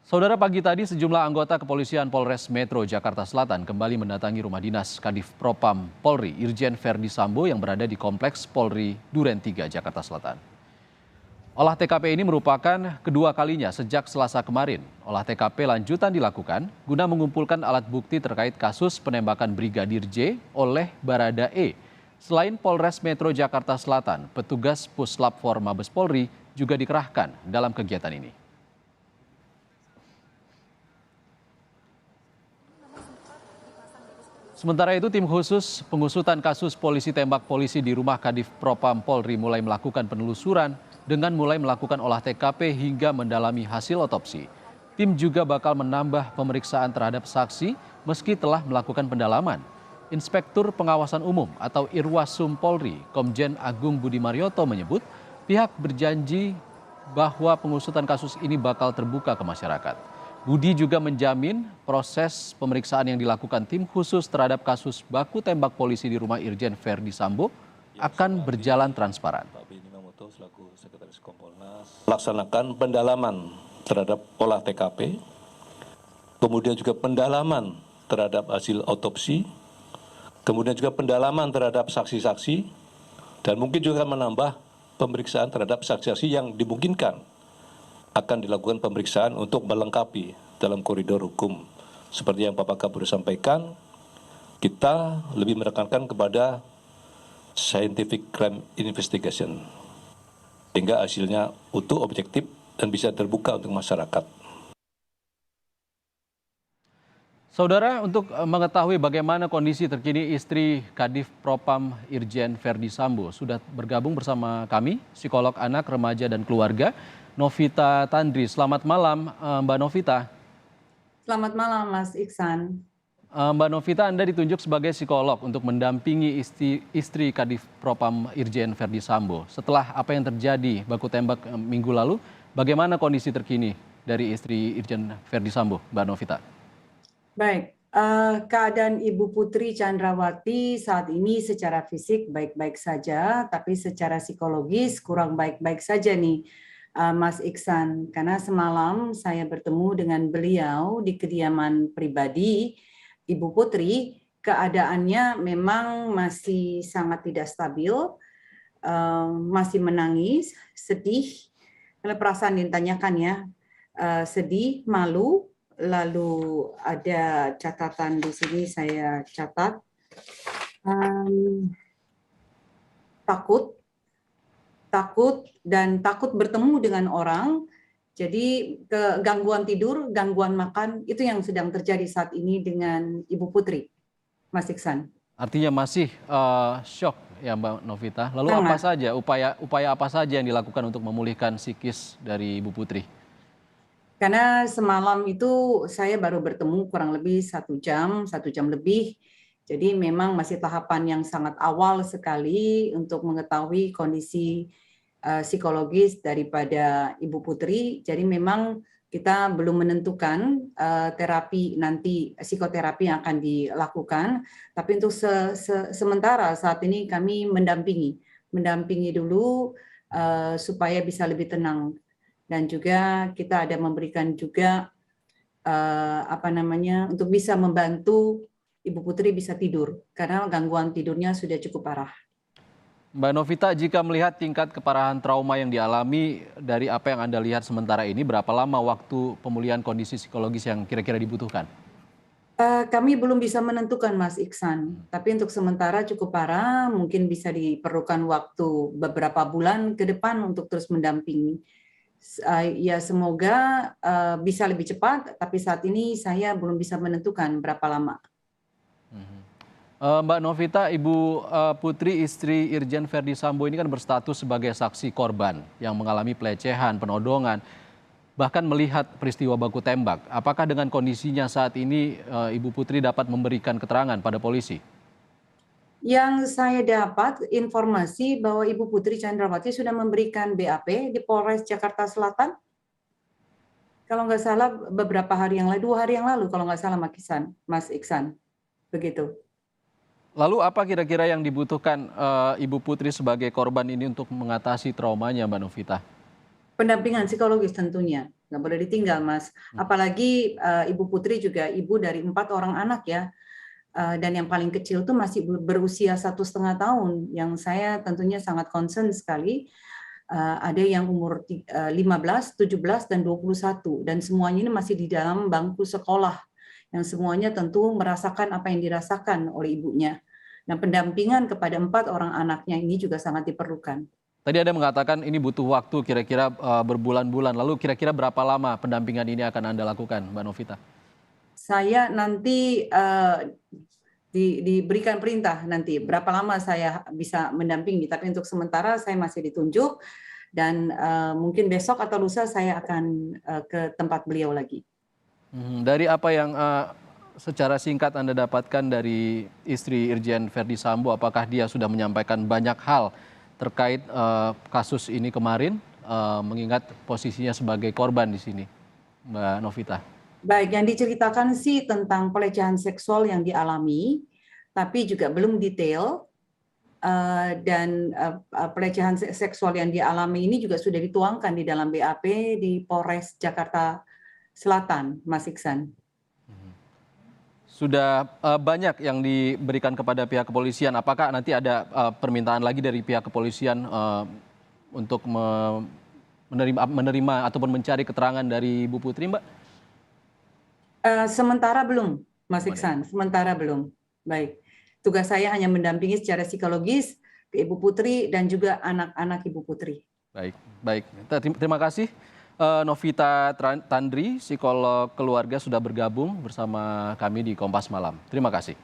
Saudara, pagi tadi sejumlah anggota kepolisian Polres Metro Jakarta Selatan kembali mendatangi rumah dinas Kadif Propam Polri Irjen Verdi Sambo yang berada di Kompleks Polri Duren 3 Jakarta Selatan. Olah TKP ini merupakan kedua kalinya sejak Selasa kemarin. Olah TKP lanjutan dilakukan guna mengumpulkan alat bukti terkait kasus penembakan Brigadir J oleh Barada E. Selain Polres Metro Jakarta Selatan, petugas Puslap 4 Mabes Polri juga dikerahkan dalam kegiatan ini. Sementara itu, tim khusus pengusutan kasus polisi tembak polisi di rumah Kadif Propam Polri mulai melakukan penelusuran dengan mulai melakukan olah TKP hingga mendalami hasil otopsi. Tim juga bakal menambah pemeriksaan terhadap saksi meski telah melakukan pendalaman. Inspektur Pengawasan Umum atau Irwasum Polri, Komjen Agung Budi Marioto menyebut pihak berjanji bahwa pengusutan kasus ini bakal terbuka ke masyarakat. Budi juga menjamin proses pemeriksaan yang dilakukan tim khusus terhadap kasus baku tembak polisi di rumah Irjen Verdi Sambo akan berjalan transparan. Laksanakan pendalaman terhadap olah TKP, kemudian juga pendalaman terhadap hasil otopsi, kemudian juga pendalaman terhadap saksi-saksi, dan mungkin juga menambah pemeriksaan terhadap saksi-saksi yang dimungkinkan akan dilakukan pemeriksaan untuk melengkapi dalam koridor hukum. Seperti yang Bapak Kapolri sampaikan, kita lebih menekankan kepada scientific crime investigation, sehingga hasilnya utuh, objektif, dan bisa terbuka untuk masyarakat. Saudara, untuk mengetahui bagaimana kondisi terkini istri Kadif Propam Irjen Verdi Sambo, sudah bergabung bersama kami, psikolog anak, remaja, dan keluarga, Novita Tandri. Selamat malam, Mbak Novita. Selamat malam, Mas Iksan. Mbak Novita, Anda ditunjuk sebagai psikolog untuk mendampingi istri Kadif Propam Irjen Verdi Sambo. Setelah apa yang terjadi baku tembak minggu lalu, bagaimana kondisi terkini dari istri Irjen Verdi Sambo, Mbak Novita? Baik, keadaan Ibu Putri Chandrawati saat ini secara fisik baik-baik saja, tapi secara psikologis kurang baik-baik saja nih, Mas Iksan. Karena semalam saya bertemu dengan beliau di kediaman pribadi Ibu Putri, keadaannya memang masih sangat tidak stabil, masih menangis, sedih, kalau perasaan ditanyakan ya, sedih, malu, lalu ada catatan di sini saya catat, takut bertemu dengan orang. Jadi gangguan tidur, gangguan makan, itu yang sedang terjadi saat ini dengan Ibu Putri, Mas Iksan. Artinya masih shock ya, Mbak Novita. Lalu Sangat. apa saja upaya apa saja yang dilakukan untuk memulihkan psikis dari Ibu Putri? Karena semalam itu saya baru bertemu kurang lebih 1 jam lebih. Jadi memang masih tahapan yang sangat awal sekali untuk mengetahui kondisi psikologis daripada Ibu Putri. Jadi memang kita belum menentukan terapi nanti, psikoterapi yang akan dilakukan. Tapi untuk sementara saat ini kami mendampingi dulu supaya bisa lebih tenang. Dan juga kita ada memberikan juga untuk bisa membantu Ibu Putri bisa tidur karena gangguan tidurnya sudah cukup parah. Mbak Novita, jika melihat tingkat keparahan trauma yang dialami dari apa yang Anda lihat sementara ini, berapa lama waktu pemulihan kondisi psikologis yang kira-kira dibutuhkan? Kami belum bisa menentukan, Mas Iksan. Tapi untuk sementara cukup parah, mungkin bisa diperlukan waktu beberapa bulan ke depan untuk terus mendampingi. Ya semoga bisa lebih cepat, tapi saat ini saya belum bisa menentukan berapa lama. Mbak Novita, Ibu Putri istri Irjen Verdi Sambo ini kan berstatus sebagai saksi korban yang mengalami pelecehan, penodongan, bahkan melihat peristiwa baku tembak. Apakah dengan kondisinya saat ini Ibu Putri dapat memberikan keterangan pada polisi? Yang saya dapat informasi bahwa Ibu Putri Chandrawati sudah memberikan BAP di Polres Jakarta Selatan. Kalau nggak salah beberapa hari yang lalu, 2 hari yang lalu kalau nggak salah Mas Iksan. Begitu. Lalu apa kira-kira yang dibutuhkan Ibu Putri sebagai korban ini untuk mengatasi traumanya, Mbak Novita? Pendampingan psikologis tentunya. nggak boleh ditinggal, Mas. Apalagi Ibu Putri juga ibu dari 4 orang anak ya, dan yang paling kecil tuh masih berusia 1,5 tahun, yang saya tentunya sangat concern sekali. Ada yang umur 15, 17, dan 21, dan semuanya ini masih di dalam bangku sekolah, yang semuanya tentu merasakan apa yang dirasakan oleh ibunya. Nah, pendampingan kepada 4 orang anaknya ini juga sangat diperlukan. Tadi Anda mengatakan ini butuh waktu kira-kira berbulan-bulan. Lalu kira-kira berapa lama pendampingan ini akan Anda lakukan, Mbak Novita? Saya nanti diberikan perintah nanti berapa lama saya bisa mendampingi. Tapi untuk sementara saya masih ditunjuk dan mungkin besok atau lusa saya akan ke tempat beliau lagi. Dari apa yang secara singkat Anda dapatkan dari istri Irjen Verdi Sambo, apakah dia sudah menyampaikan banyak hal terkait kasus ini kemarin, mengingat posisinya sebagai korban di sini, Mbak Novita? Baik, yang diceritakan sih tentang pelecehan seksual yang dialami, tapi juga belum detail. Dan pelecehan seksual yang dialami ini juga sudah dituangkan di dalam BAP di Polres Jakarta Selatan, Mas Iksan. Sudah banyak yang diberikan kepada pihak kepolisian. Apakah nanti ada permintaan lagi dari pihak kepolisian untuk menerima ataupun mencari keterangan dari Bu Putri, Mbak? Sementara belum, Mas Iksan. Sementara belum. Baik. Tugas saya hanya mendampingi secara psikologis ke Ibu Putri dan juga anak-anak Ibu Putri. Baik, baik. Terima kasih. Novita Tandri, psikolog keluarga, sudah bergabung bersama kami di Kompas Malam. Terima kasih.